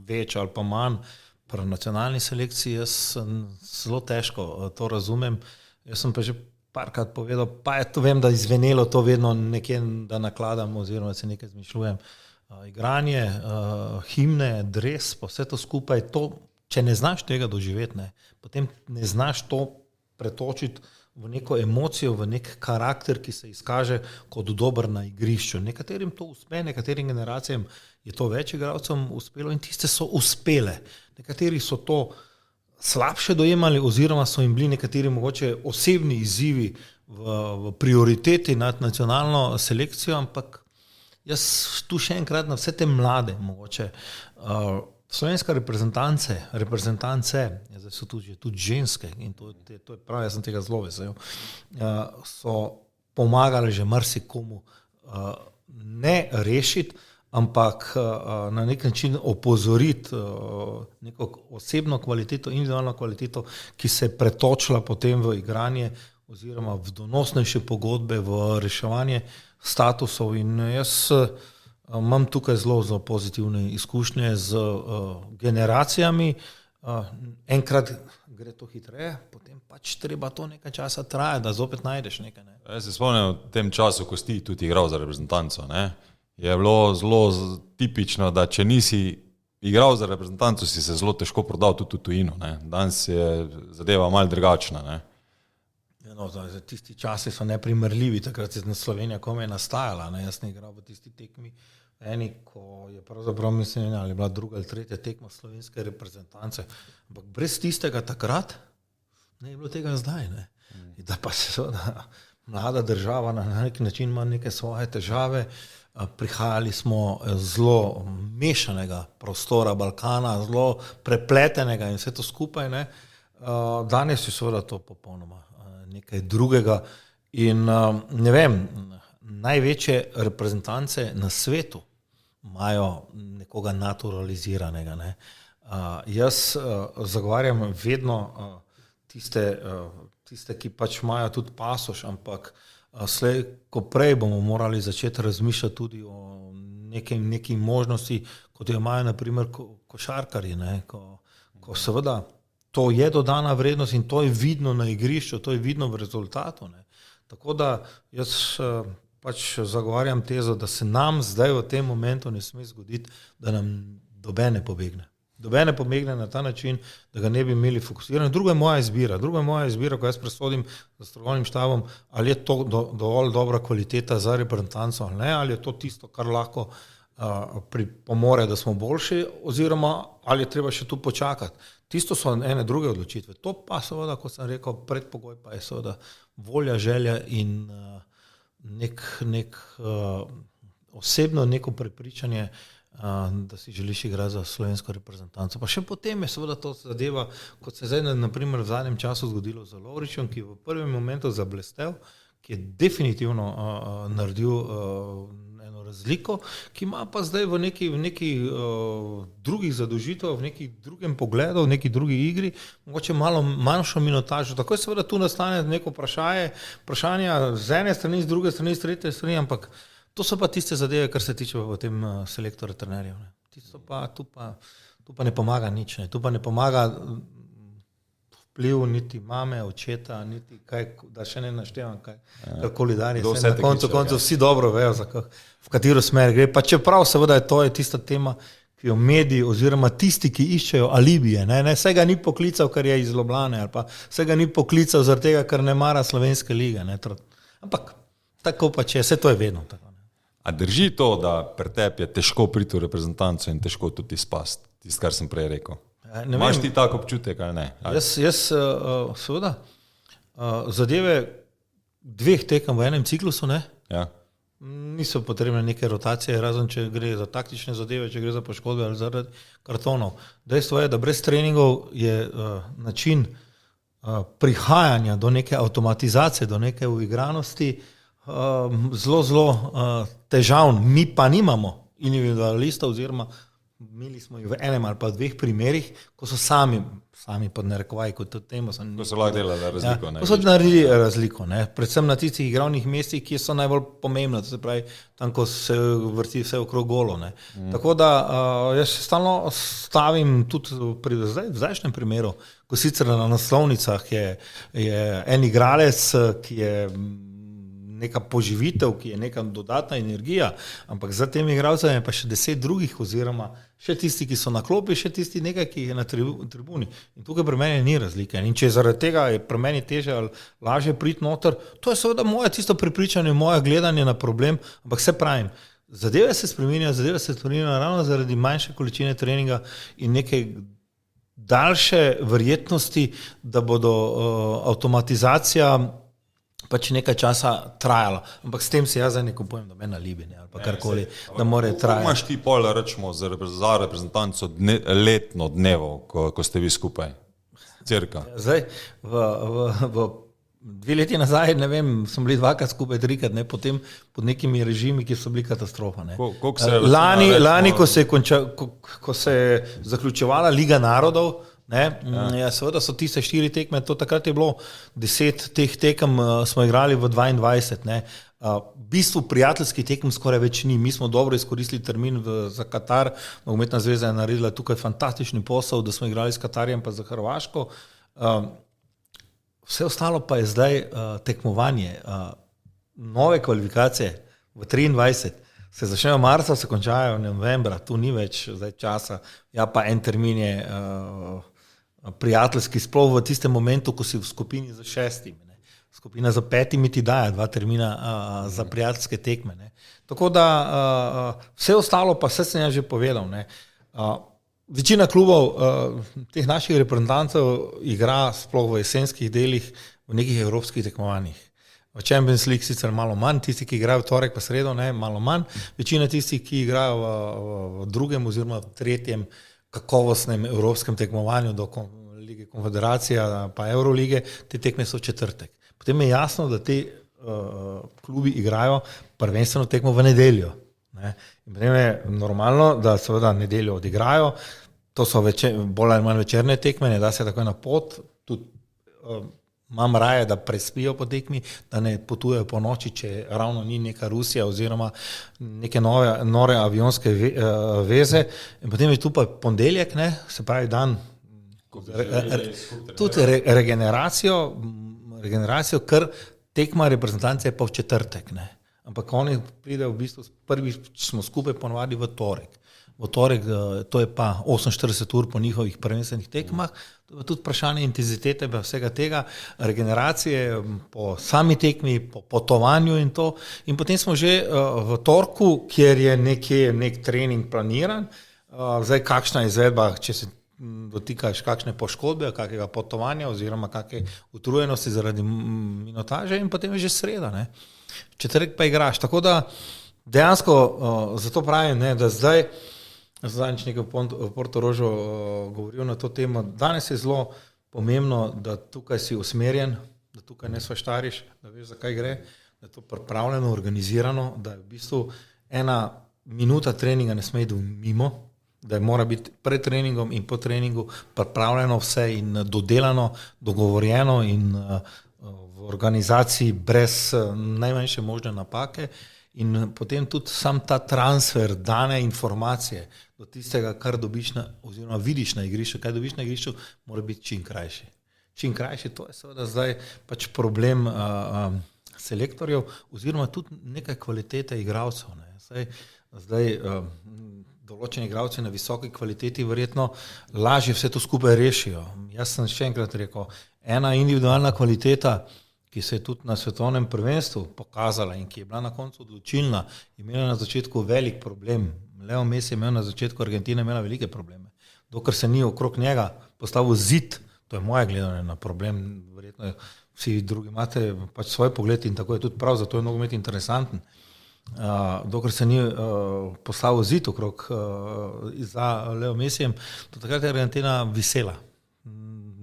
več ali pa manj, pri nacionalni selekciji jaz zelo težko to razumem. Jaz sem pa že parkrat povedal, pa je to, vem, da izvenelo to vedno nekje, da nakladam oziroma se nekaj zmišljujem. Igranje, himne, dres, pa vse to skupaj, to, če ne znaš tega doživeti, potem ne znaš to pretočiti v neko emocijo, v nek karakter, ki se izkaže kot dober na igrišču. Nekaterim to uspe, nekaterim generacijam je to več igralcem uspelo in tiste so uspele. Nekateri so to slabše dojemali oziroma so jim bili nekateri mogoče osebni izzivi v prioriteti nad nacionalno selekcijo, ampak jaz tu še enkrat na vse te mlade mogoče slovenska reprezentance, zdaj so tudi ženske in to je prav, jaz sem tega zelo vesel, so pomagali že marsikomu ne rešiti, ampak na nek način opozoriti neko osebno kvaliteto, individualno kvaliteto, ki se je pretočila potem v igranje oziroma v donosnejše pogodbe, v reševanje statusov in jaz imam tukaj zelo pozitivne izkušnje z generacijami. Enkrat gre to hitreje, potem pač treba to nekaj časa traja, da zopet najdeš nekaj. Jaz se spomnim v tem času, ko si tudi igral za reprezentanco, je bilo zelo tipično, da če nisi igral za reprezentanco, si se zelo težko prodal tudi v tujino. Danes je zadeva malo drugačna. Tisti časi so neprimerljivi, takrat je Slovenija komaj nastajala. Jaz sem igral v tisti tekmi, ko je pravzaprav mislim, ali bila druga ali tretja tekma slovenske reprezentance. Ampak brez tistega takrat ne je bilo tega zdaj. Da pa se mlada država na nek način ima neke svoje težave. Prihajali smo zelo mešanega prostora Balkana, zelo prepletenega in vse to skupaj. Danes je seveda to popolnoma nekaj drugega in ne vem, največje reprezentance na svetu imajo nekoga naturaliziranega. Jaz zagovarjam vedno tiste, ki pač imajo tudi pasoš, ampak slej, ko prej bomo morali začeti razmišljati tudi o neki možnosti, kot jo imajo naprimer košarkarji, ko seveda to je dodana vrednost in to je vidno na igrišču, to je vidno v rezultatu. Tako da jaz pač zagovarjam tezo, da se nam zdaj v tem momentu ne sme zgoditi, da nam dobene pobegne. Dobene pobegne na ta način, da ga ne bi imeli fokusirano. Druga je moja izbira, ko jaz presodim za strokovnim štabom, ali je to dovolj dobra kvaliteta za reprezentanco ali ne, ali je to tisto, kar lahko pripomore, da smo boljši, oziroma ali je treba še tu počakati. Tisto so ene druge odločitve. To pa seveda, kot sem rekel, predpogoj pa je seveda volja, želja in osebno neko prepričanje, da si želiš igrati za slovensko reprezentanco. Pa še potem je seveda to zadeva, kot se zdaj naprimer v zadnjem času zgodilo z Lovričem, ki je v prvem momentu zablestel, ki je definitivno naredil eno razliko, ki ima pa zdaj v neki drugih zadožitvah, v neki drugem pogledu, v neki drugi igri, mogoče malo manjšo minutažo. Tako je seveda tu nastane neko vprašanje z ene strani, z druge strani, z tretje strani, ampak to so pa tiste zadeve, kar se tiče v tem selektorju trenerjev. Tu pa ne pomaga nič. Tu pa ne pomaga vpliv niti mame, očeta, niti kaj, da še ne naštevam kaj, karkoli dalje. Na koncu vsi dobro vejo, v katero smer gre. Pa čeprav seveda to je tista tema, ki jo mediji oziroma tisti, ki iščejo alibije. Vse ga ni poklical, ker je iz Ljubljane, ali pa vse ga ni poklical zaradi tega, ker ne mara slovenske lige. Ampak tako pa če, vse to je vedno tako. A drži to, da pri tebi je težko priti v reprezentanco in težko tudi spasti? Tisto, kar sem prej rekel. Imaš ti tako občutek ali ne? Jaz seveda, zadeve 2 tekem v enem ciklusu, ne? Ja. Niso potrebne neke rotacije, razen če gre za taktične zadeve, če gre za poškodbe ali zaradi kartonov. Dejstvo je, da brez treningov je način prihajanja do neke avtomatizacije, do neke uigranosti zelo težavn. Mi pa nimamo individualistov, oziroma imeli smo jih v enem ali pa 2 primerih, ko so sami pod narekovaji, kot to temo. Ko so lahko delali razliko. Ko so naredili razliko, predvsem na tistih igravnih mestih, ki so najbolj pomembna, to se pravi tam, ko se vrti vse okrog golo. Tako da jaz stalno stavim tudi v zdajšnjem primeru, ko sicer na naslovnicah je en igralec, ki je neka poživitev, ki je neka dodatna energija, ampak za tem igralcem je pa še 10 drugih, oziroma še tisti, ki so na klopi, še tisti nekaj, ki je na tribuni. In tukaj pri meni ni razlike. In če zaradi tega je pri meni teže ali lažje priti noter, to je seveda moje tisto prepričanje, moje gledanje na problem, ampak se pravim, zadeve se spreminjajo ravno zaradi manjše količine treninga in neke daljše verjetnosti, da bodo avtomatizacija pač nekaj časa trajalo. Ampak s tem si jaz zdaj ne kupujem nobena libine ali pa karkoli, da more trajati. Imaš ti pol, rečemo, za reprezentanco letno dnevov, ko ste vi skupaj? Cirka. Zdaj, v 2 leti nazaj, ne vem, smo bili 2krat skupaj, 3krat, potem pod nekimi režimi, ki so bili katastrofa. Lani, ko se je zaključevala Liga narodov, seveda so tiste 4 tekme, to takrat je bilo 10 teh tekem, smo igrali v 22. V bistvu prijateljskih tekem skoraj več ni. Mi smo dobro izkoristili termin za Katar, Nogometna zveza je naredila tukaj fantastični posel, da smo igrali s Katarjem pa za Hrvaško. Vse ostalo pa je zdaj tekmovanje. Nove kvalifikacije v 23 se začnejo marca, se končajo novembra, tu ni več zdaj časa. Ja, pa en termin je prijateljski, sploh v tistem momentu, ko si v skupini za 6. Skupina za 5 ti daje 2 termina za prijateljske tekme. Tako da vse ostalo pa vse sem ja že povedal. Večina klubov teh naših reprezentantov igra sploh v jesenskih delih v nekih evropskih tekmovanjih. V Champions League sicer malo manj, tisti, ki igrajo v torek pa sredo, malo manj. Večina tistih, ki igrajo v drugem oziroma v 3. kakovostnem evropskem tekmovanju do Lige konfederacije pa Eurolige, te tekme so v četrtek. Potem je jasno, da te klubi igrajo prvenstveno tekmo v nedeljo. In potem je normalno, da seveda nedeljo odigrajo, to so bolj ali manj večerne tekme, ne da se takoj na pot, tudi imam raje, da prespijo po tekmi, da ne potujejo po noči, če ravno ni neka Rusija oziroma neke nore avionske veze. In potem je tu pa ponedeljek, se pravi dan, tudi regeneracijo, ker tekma reprezentance je pa v četrtek. Ampak oni pridejo v bistvu, prvi smo skupaj ponovadi v torek. v torek, to je pa 48 ur po njihovih prvenstvenih tekmah. To je tudi vprašanje intenzitete vsega tega, regeneracije po sami tekmi, po potovanju in to. In potem smo že v torku, kjer je nek trening planiran. Zdaj, kakšna izvedba, če se dotikaš kakšne poškodbe, kakega potovanja oziroma kakšne utrujenosti zaradi minutaže in potem je že sreda. Ne? Četrtek pa igraš. Tako da dejansko zato pravim, ne, da zdaj nekaj v Portorožu govoril na to temo. Danes je zelo pomembno, da tukaj si usmerjen, da tukaj ne svaštariš, da veš, zakaj gre, da je to pripravljeno, organizirano, da je v bistvu ena minuta treninga ne sme iti mimo, da mora biti pred treningom in po treningu pripravljeno vse in dodelano, dogovorjeno in v organizaciji brez najmanjše možne napake in potem tudi sam ta transfer dane informacije do tistega, kar dobiš oziroma vidiš na igrišču, kaj dobiš na igrišču, mora biti čim krajši. Čim krajši, to je seveda zdaj pač problem selektorjev oziroma tudi nekaj kvalitete igralcev. Zdaj določeni igralci na visoki kvaliteti verjetno lažje vse to skupaj rešijo. Jaz sem še enkrat rekel, ena individualna kvaliteta, ki se je tudi na svetovnem prvenstvu pokazala in ki je bila na koncu odločilna, je imela na začetku velik problem. Leo Messi je imel na začetku Argentina imela velike probleme. Dokler se ni okrog njega postavil zid, to je moje gledanje na problem, verjetno vsi drugi imate pač svoj pogled in tako je tudi prav, zato je nogomet interesanten. Dokler se ni postavil zid okrog za Leo Messijem, to takrat je Argentina visela.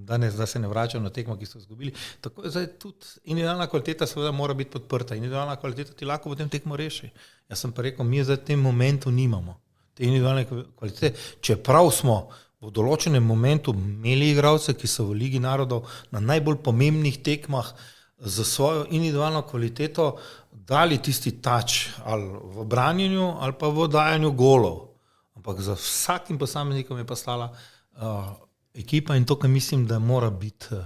Danes, da se ne vračajo na tekmo, ki so izgubili. Tako je zdaj tudi individualna kvaliteta seveda mora biti podprta. Individualna kvaliteta ti lahko potem tekmo reši. Jaz sem pa rekel, mi zdaj v tem momentu nimamo te individualne kvalitete. Čeprav smo v določenem momentu imeli igralce, ki so v Ligi narodov na najbolj pomembnih tekmah za svojo individualno kvaliteto dali tisti touch ali v branjenju ali pa v dajanju golov. Ampak za vsakim posameznikom je pa stala ekipa in to, kar mislim, da mora biti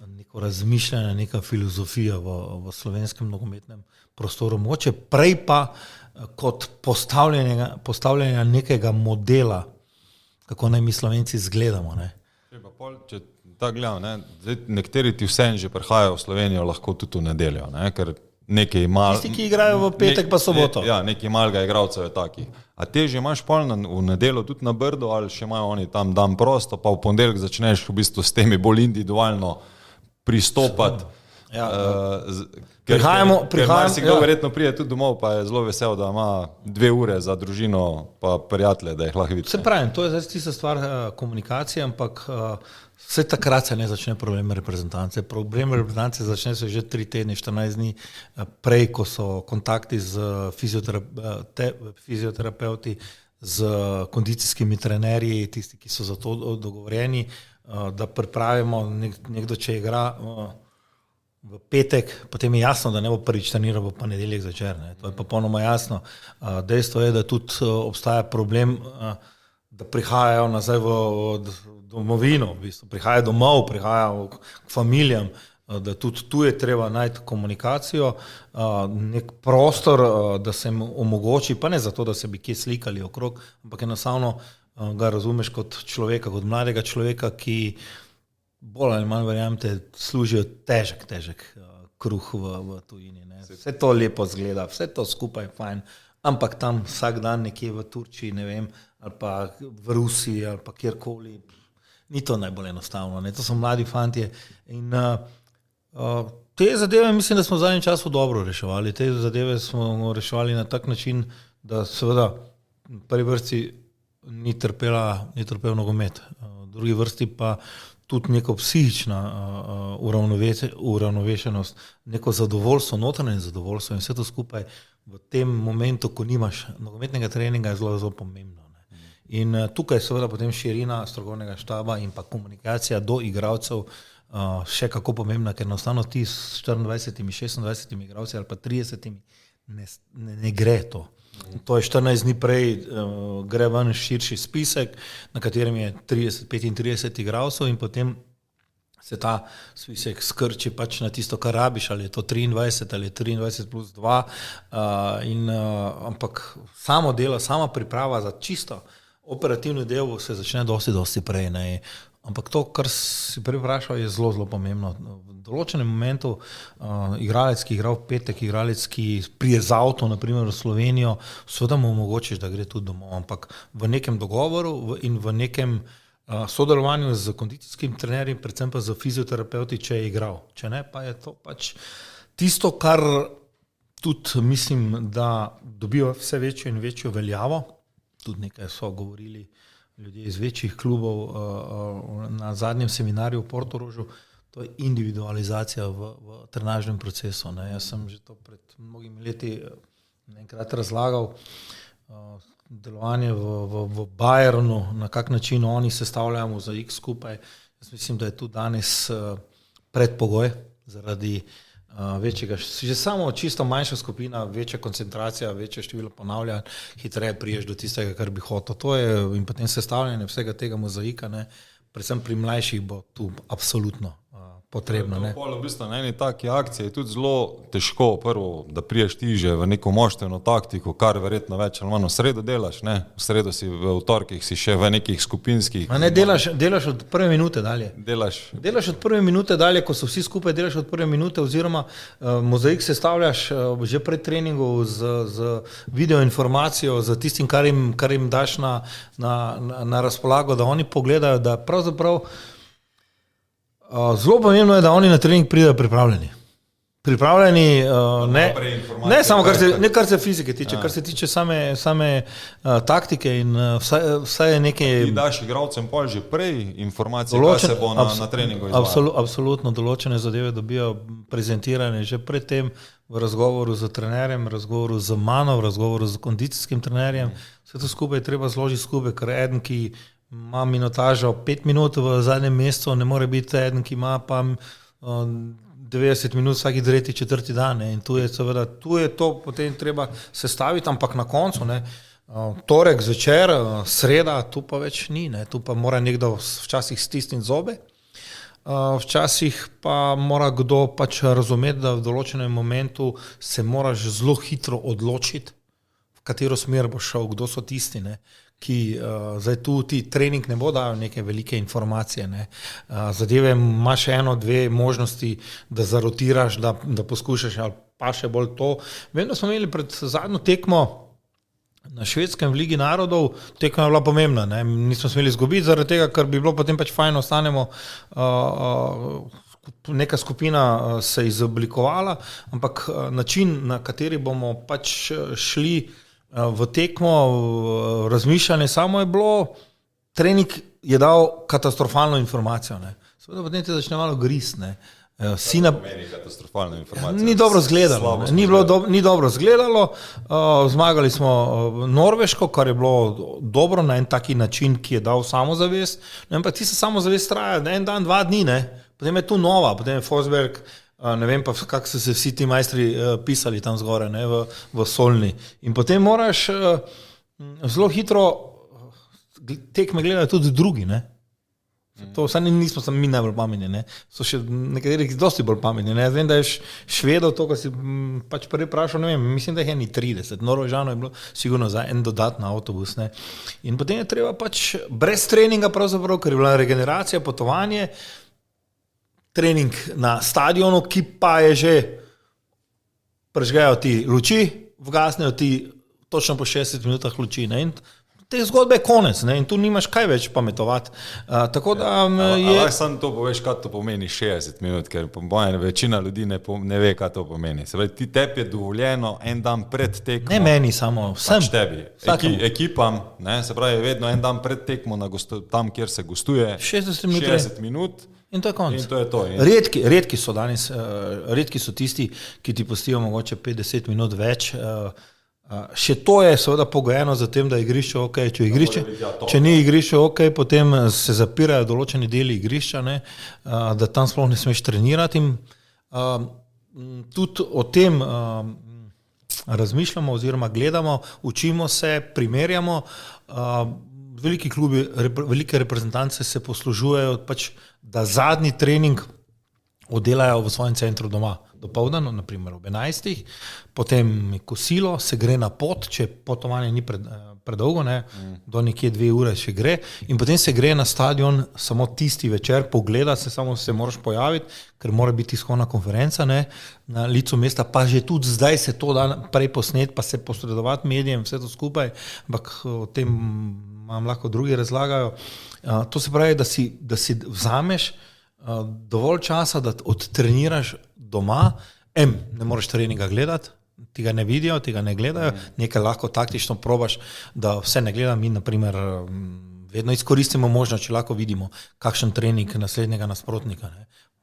neko razmišljanje, neka filozofija v slovenskem nogometnem prostoru. Mogoče prej pa kot postavljanja nekega modela, kako naj mi Slovenci izgledamo. Ne? Če tako gledamo, nekateri ti vseeno že prihajajo v Slovenijo lahko tudi v nedeljo, ne? Ker tisti, ki igrajo v petek pa soboto. Nekaj malega igralcev je takih. A te že imaš pol v nedeljo tudi na Brdu ali še imajo oni tam dan prosto, pa v ponedeljek začneš v bistvu s temi bolj individualno pristopati. Ker marsikdo verjetno pride tudi domov, pa je zelo vesel, da ima 2 ure za družino pa prijatelje, da jih lahko vidi. Se pravim, to je zdaj tista stvar komunikacije, ampak vse takrat se ne začne problem reprezentance. Problem reprezentance začne se že 3 tedne, 14 dni prej, ko so kontakti z fizioterapeuti, z kondicijskimi trenerji, tisti, ki so za to dogovorjeni, da pripravimo nekdo, če igra v petek, potem je jasno, da ne bo prvič treniral v ponedeljek zvečer. To je popolnoma jasno. Dejstvo je, da tudi obstaja problem, da prihajajo nazaj v domovino, v bistvu. Prihajajo domov, prihajajo k familijam, da tudi tu je treba najti komunikacijo, nek prostor, da se jim omogoči, pa ne zato, da se bi kje slikali okrog, ampak enostavno ga razumeš kot človeka, kot mladega človeka, ki bolj ali manj, verjamete, služijo težek kruh v tujini. Ne. Vse to lepo zgleda, vse to skupaj fajn, ampak tam vsak dan nekje v Turčiji, ne vem, ali pa v Rusiji, ali pa kjerkoli, ni to najbolj enostavno. Ne. To so mladi fantje in te zadeve mislim, da smo v zadnjem času dobro reševali. Te zadeve smo reševali na tak način, da seveda v prvi vrsti ni trpel nogomet, v drugi vrsti pa tudi neko psihična uravnovešenost, neko zadovoljstvo, notranje zadovoljstvo in vse to skupaj v tem momentu, ko nimaš nogometnega treninga, je zelo pomembno. Ne. In tukaj je seveda potem širina strokovnega štaba in pa komunikacija do igralcev še kako pomembna, ker enostavno ti s 24, 26 igralci ali pa 30 ne gre to. To je 14 dni prej, gre ven širši spisek, na katerem je 30, 35 igralcev in potem se ta svisek skrči pač na tisto, kar rabiš, ali je to 23 ali 23 plus 2, ampak samo delo, sama priprava za čisto operativni del se začne dosti prej. Ne. Ampak to, kar si prej vprašal, je zelo, zelo pomembno. V določenem momentu igralec, ki igra v petek, igralec, ki prije z avto, naprimer v Slovenijo, seveda mu omogočiš, da gre tudi domov, ampak v nekem dogovoru in v nekem sodelovanju z kondicijskim trenerjem, predvsem pa z fizioterapeuti, če je igral. Če ne, pa je to pač tisto, kar tudi mislim, da dobiva vse večjo in večjo veljavo. Tudi nekaj so govorili ljudje iz večjih klubov na zadnjem seminarju v Portorožu, to je individualizacija v trenažnem procesu. Ne. Jaz sem že to pred mnogimi leti enkrat razlagal, delovanje v Bayernu, na kak način oni sestavljajo mozaik skupaj. Jaz mislim, da je tu danes predpogoj zaradi večjega, že samo čisto manjša skupina, večja koncentracija, večje število ponavljanj, hitreje priješ do tistega, kar bi hotel. To je in potem sestavljanje vsega tega mozaika, ne, predvsem pri mlajših bo tu absolutno potrebno. Ne. V bistvu na eni taki akciji je tudi zelo težko prvo, da priješ ti že v neko moštveno taktiko, kar verjetno več ali manj v sredo delaš, ne? V sredo si, v torkih si še v nekih skupinskih. A ne, delaš od prve minute dalje. Delaš od prve minute dalje, ko so vsi skupaj, delaš od prve minute, oziroma mozaik sestavljaš že pred treningom z video informacijo, z tistim, kar jim daš na razpolago, da oni pogledajo, da pravzaprav zelo pomembno je, da oni na trening pridejo pripravljeni. Ne samo kar se fizike tiče, kar se tiče same taktike in vse je nekaj. Ti daš igralcem pol že prej informacije, kaj se bo na treningu izvajalo. Absolutno, določene zadeve dobijo prezentirane že pred tem v razgovoru z trenerjem, v razgovoru z mano, v razgovoru z kondicijskim trenerjem. Vse to skupaj je treba zložiti skupaj, ker eden, ki ima minutažo 5 minut v zadnjem mesecu, ne more biti eden, ki ima pa 90 minut vsaki tretji, četrti dan. Ne. In tu je to potem treba sestaviti, ampak na koncu, ne, torek zvečer, sreda, tu pa več ni. Ne. Tu pa mora nekdo včasih stisniti zobe, včasih pa mora kdo pač razumeti, da v določenem momentu se moraš zelo hitro odločiti, v katero smer bo šel, kdo so tisti, ne, ki zdaj tu ti trening ne bo dal neke velike informacije. Ne. Zadeve imaš eno, dve možnosti, da zarotiraš, da poskušaš, ali pa še bolj to. Vem, da smo imeli pred zadnjo tekmo na Švedskem v Ligi narodov, tekma je bila pomembna. Ne. Nismo smeli izgubiti zaradi tega, ker bi bilo potem pač fajn, ostanemo, neka skupina se je izoblikovala, ampak način, na kateri bomo pač šli v tekmo, razmišljanje, samo je bilo, trening je dal katastrofalno informacijo. Ne. Seveda potem te začne malo grist. Ni dobro izgledalo. Ni dobro izgledalo. Zmagali smo Norveško, kar je bilo dobro na en taki način, ki je dal samozavest. Ampak tista samozavest traja en dan, 2 dni. Ne. Potem je tu nova, potem je Forsberg, ne vem pa, kako so se vsi ti majstri pisali tam zgore, ne, v Solni. In potem moraš zelo hitro tekme gledati tudi drugi. Ne. To nismo samo mi najbolj pametni, ne. So še nekateri dosti bolj pametni. Ne. Vem, da je Švedov, to, ko si pač prvi prašal, ne vem, mislim, da je eni 30. Norvežano je bilo sigurno za en dodatni avtobus. Ne. In potem je treba pač brez treninga pravzaprav, ker je bila regeneracija, potovanje, trening na stadionu, ki pa je že prežgejo ti luči, vgasnejo ti točno po 60 minutah luči. Ne? In te zgodbe je konec, ne? In tu nimaš kaj več pametovati. Tako da je... Ampak samo to poveš, kaj to pomeni 60 minut, ker večina ljudi ne ve, kaj to pomeni. Se pravi, tebi je dovoljeno en dan pred tekmo. Ne meni samo, vsem. Pač tebi. Ekipam, ne? Se pravi, vedno en dan pred tekmo tam, kjer se gostuje, 60 minut. In to je konec. In to je to. Redki so danes, redki so tisti, ki ti pustijo mogoče 50 minut več. Še to je seveda pogojeno za tem, da je igrišče ok. Če ni igrišče ok, potem se zapirajo določeni deli igrišča, ne, da tam sploh ne smeš trenirati. Tudi o tem razmišljamo oziroma gledamo, učimo se, primerjamo. veliki klubi, velike reprezentance se poslužujejo pač, da zadnji trening oddelajo v svojem centru doma. Dopoldan, naprimer ob 11, potem kosilo, se gre na pot, če potovanje ni predolgo, do nekje 2 ure še gre, in potem se gre na stadion samo tisti večer, pogleda se, samo se moraš pojaviti, ker mora biti tiskovna konferenca na licu mesta, pa že tudi zdaj se to da prej posnet, pa se posredovati medijem, vse to skupaj, ampak o tem vam lahko drugi razlagajo. To se pravi, da si vzameš dovolj časa, da odtreniraš doma, ne moreš treninga gledati, ti ga ne vidijo, ti ga ne gledajo, nekaj lahko taktično probaš, da vse ne gledam, mi naprimer vedno izkoristimo možnost, če lahko vidimo kakšen trening naslednjega nasprotnika,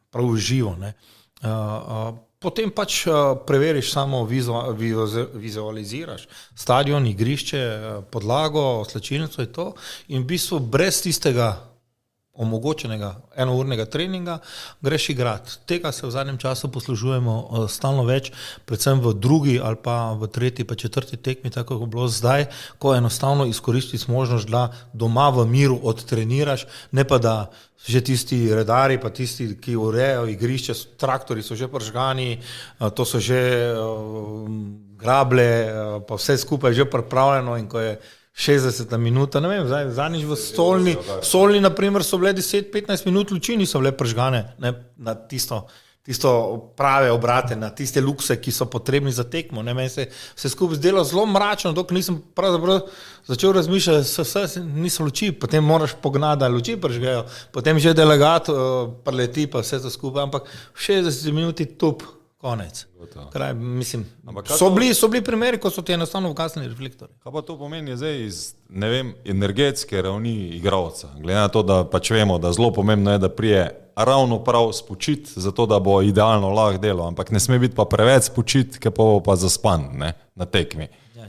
prav živo. Potem pač preveriš samo, vizualiziraš stadion, igrišče, podlago, slačilnico je to, in v bistvu brez tistega omogočenega enournega treninga greš igrati. Tega se v zadnjem času poslužujemo stalno več, predvsem v drugi ali pa v tretji pa četrti tekmi, tako kot je bilo zdaj, ko enostavno izkoristiš možnost, da doma v miru odtreniraš, ne pa da že tisti redari, pa tisti, ki urejajo igrišče, traktori so že pržgani, to so že grable, pa vse skupaj že pripravljeno, in ko je 60 minuta, ne vem, zadnjič v Solni, naprimer, so bile 10-15 minut luči, niso bile pržgane na tisto prave obrate, na tiste lukse, ki so potrebni za tekmo. Meni se vse skupaj zdelo zelo mračno, dokler nisem pravzaprav začel razmišljati, niso luči, potem moraš pognati, da luči pržgejo, potem že delegat preleti, pa vse to skupaj, ampak v 60 minuti tup, konec. Kraj, mislim, so bili primeri, ko so ti enostavno ugasnili reflektori. Kaj pa to pomeni zdaj iz, ne vem, energetske ravni igralca? Glede na to, da pač vemo, da zelo pomembno je, da prije ravno prav spočit, zato da bo idealno lahko delo, ampak ne sme biti pa preveč spočit, ker pa bo pa zaspan na tekmi. Ja,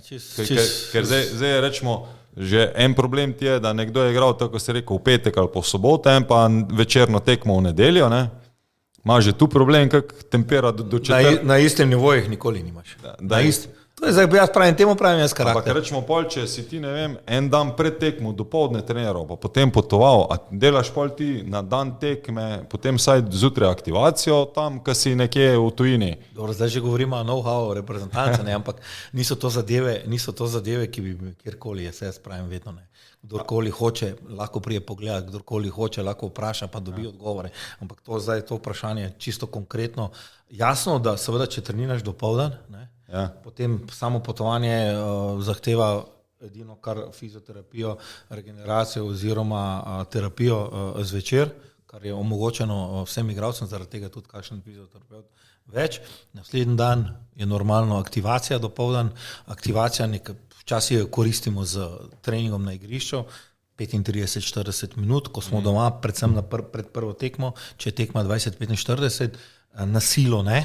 ker zdaj rečemo, že en problem ti je, da nekdo je igral, tako se rekel, v petek ali po soboto, en pa večerno tekmo v nedeljo, ima že tu problem, kak tempera do četrti. Na istem nivojih nikoli nimaš. To je zdaj, jaz pravim jaz karakter. Ampak rečemo pol, če si ti, ne vem, en dan pred tekmo dopoldne treniral, pa potem potoval, a delaš pol ti na dan tekme, potem saj zjutraj aktivacijo tam, ko si nekje v tujini. Dobro, zdaj že govorimo o know-how reprezentance, ampak niso to zadeve, ki bi kjerkoli, jaz pravim vedno ne. Kdorkoli hoče, lahko prije pogledati, kdorkoli hoče, lahko vpraša, pa dobi odgovore. Ampak to vprašanje čisto konkretno. Jasno, da seveda, če treniraš dopoldan, potem samo potovanje zahteva edino kar fizioterapijo, regeneracijo oziroma terapijo zvečer, kar je omogočeno vsem igralcem, zaradi tega tudi kakšen fizioterapeut več. Naslednji dan je normalno aktivacija dopoldan, aktivacija včasih jo koristimo z treningom na igrišču, 35-40 minut, ko smo doma, predvsem pred prvo tekmo, če je tekma 20-45, na silo ne.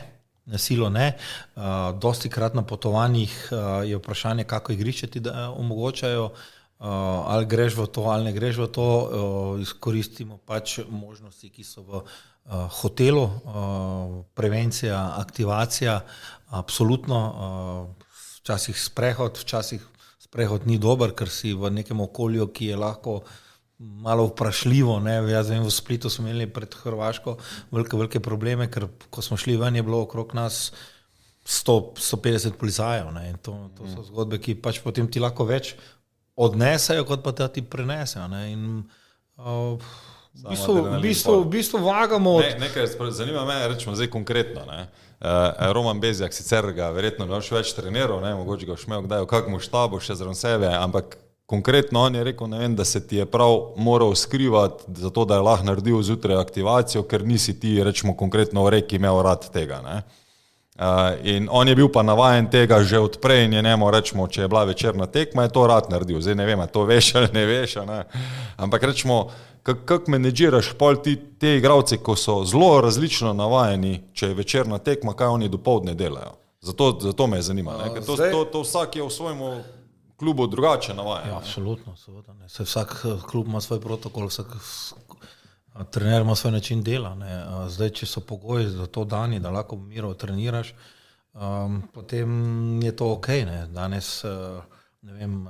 Dosti krat na potovanjih je vprašanje, kako igrišče ti omogočajo, ali greš v to, ali ne greš v to, izkoristimo pač možnosti, ki so v hotelu, prevencija, aktivacija, absolutno, včasih sprehod ni dober, ker si v nekem okolju, ki je lahko malo vprašljivo. Jaz vem, v Splitu smo imeli pred Hrvaško velike probleme, ker ko smo šli ven, je bilo okrog nas 150 policajev. In to so zgodbe, ki pač potem ti lahko več odnesejo, kot pa ti prenesejo. In v bistvu vagamo Nekaj zanima me, rečemo zdaj konkretno. Roman Bezjak, sicer ga verjetno ne boš več treniral, mogoče ga boš imel kdaj v kakmu štabu še zraven sebe, ampak konkretno on je rekel, ne vem, da se ti je prav moral skrivati, zato da je lahko naredil zjutraj aktivacijo, ker nisi ti, rečemo konkretno v Reki, imel rad tega. In on je bil pa navajen tega že odprej in je njemu, rečemo, če je bila večerna tekma, je to rad naredil. Zdaj ne vem, to veš ali ne veš, ampak rečemo, kako menedžiraš pol te igralce, ko so zelo različno navajeni, če je večerna tekma, kaj oni dopoldne delajo. Zato me zanima, ker to vsak je v svojem klubu drugače navajen. Ja, absolutno, seveda. Vsak klub ima svoj protokol, vsak trener ima svoj način dela. Zdaj, če so pogoji za to dani, da lahko miro treniraš, potem je to ok. Danes, ne vem,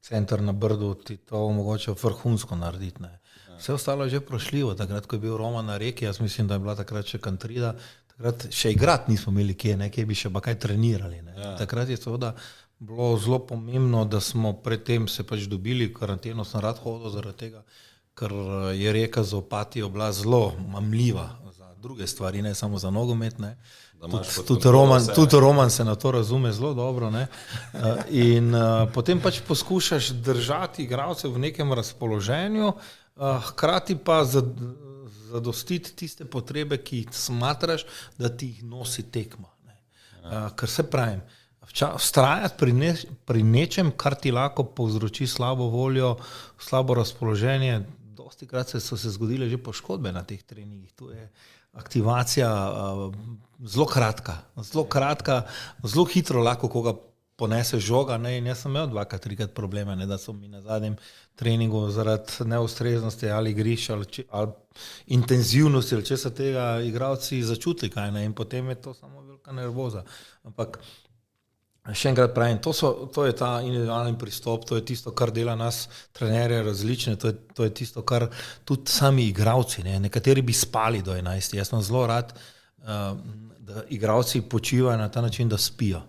center na Brdu ti to omogoča vrhunsko narediti. Ne. Vse ostalo je že prošljivo. Takrat, ko je bil Roman na Reki, jaz mislim, da je bila takrat še Kantrida, takrat še igrati nismo imeli kje bi še pa kaj trenirali. Ne. Ja. Takrat je seveda bilo zelo pomembno, da smo predtem se pač dobili, karanteno sem rad hodil zaradi tega, ker je Reka za Opatijo bila zelo mamljiva za druge stvari, ne samo za nogomet. Ne. Tudi Roman se na to razume zelo dobro. Ne. In potem pač poskušaš držati igralce v nekem razpoloženju, hkrati pa zadostiti tiste potrebe, ki jih smatraš, da ti jih nosi tekma. Ne. Ker se pravim, vztrajati pri nečem, kar ti lahko povzroči slabo voljo, slabo razpoloženje, dostikrat so se zgodile že poškodbe na teh treningih. Tu je aktivacija zelo kratka, zelo hitro lahko koga ponese žoga. Ne? In jaz sem imel 2-3 probleme, ne? Da so mi na zadnjem treningu zaradi neustreznosti ali igrišča ali intenzivnosti ali česa tega igralci začutili kaj, ne? In potem je to samo velika nervoza. Ampak še enkrat pravim, to je ta individualni pristop, to je tisto, kar dela nas trenerje različne, to je tisto, kar tudi sami igralci, ne? Nekateri bi spali do 11. Jaz sem zelo rad, da igralci počivajo na ta način, da spijo.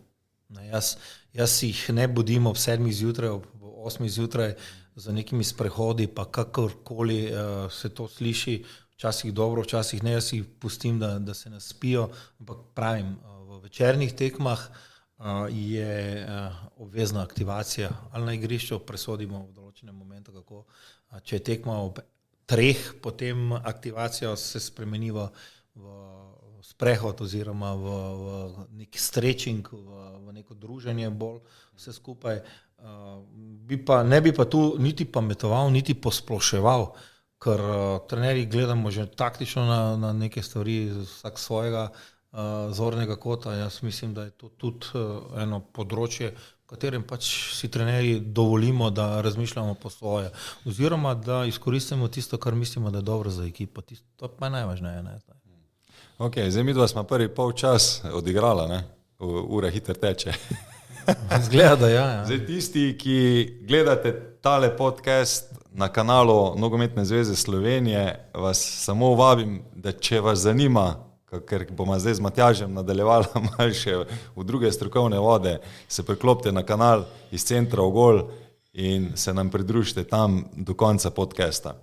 Jaz jih ne budim ob 7 zjutraj, ob 8 zjutraj za nekimi sprehodi, pa kakorkoli se to sliši, včasih dobro, včasih ne, jaz jih pustim, da se naspijo, ampak pravim, v večernih tekmah je obvezna aktivacija ali na igrišču, presodimo v določenem momentu, kako, če je tekma ob 3, potem aktivacija se spremeni v sprehod oziroma v nek stretching, v neko druženje bolj vse skupaj. Ne bi pa tu niti pametoval, niti posploševal, ker trenerji gledamo že taktično na neke stvari, vsak svojega zornega kota. Jaz mislim, da je to tudi eno področje, v katerem pač si trenerji dovolimo, da razmišljamo po svoje, oziroma da izkoristimo tisto, kar mislimo, da je dobro za ekipo. To pa je najvažneje. Ne? Ok, zdaj midva smo prvi polčas odigrala, ne? Ura hitro teče. Zgleda, da ja. Zdaj tisti, ki gledate tale podcast na kanalu Nogometne zveze Slovenije, vas samo vabim, da če vas zanima, ker bomo zdaj z Matjažem nadaljevala malo še v druge strokovne vode, se priklopite na kanal iz Centra v Gol in se nam pridružite tam do konca podcasta.